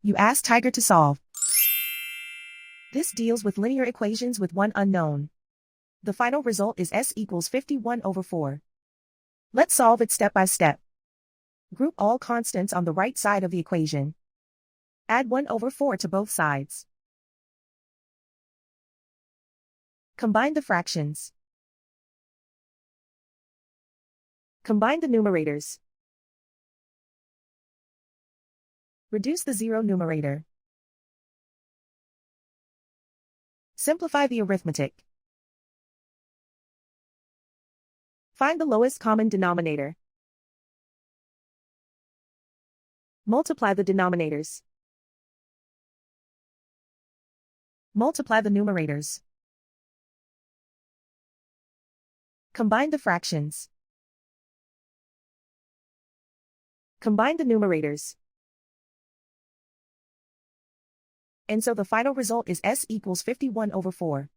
You ask Tiger to solve. This deals with linear equations with one unknown. The final result is s equals 51/4. Let's solve it step by step. Group all constants on the right side of the equation. Add 1/4 to both sides. Combine the fractions. Combine the numerators. Reduce the zero numerator. Simplify the arithmetic. Find the lowest common denominator. Multiply the denominators. Multiply the numerators. Combine the fractions. Combine the numerators. And so the final result is s equals 51/4.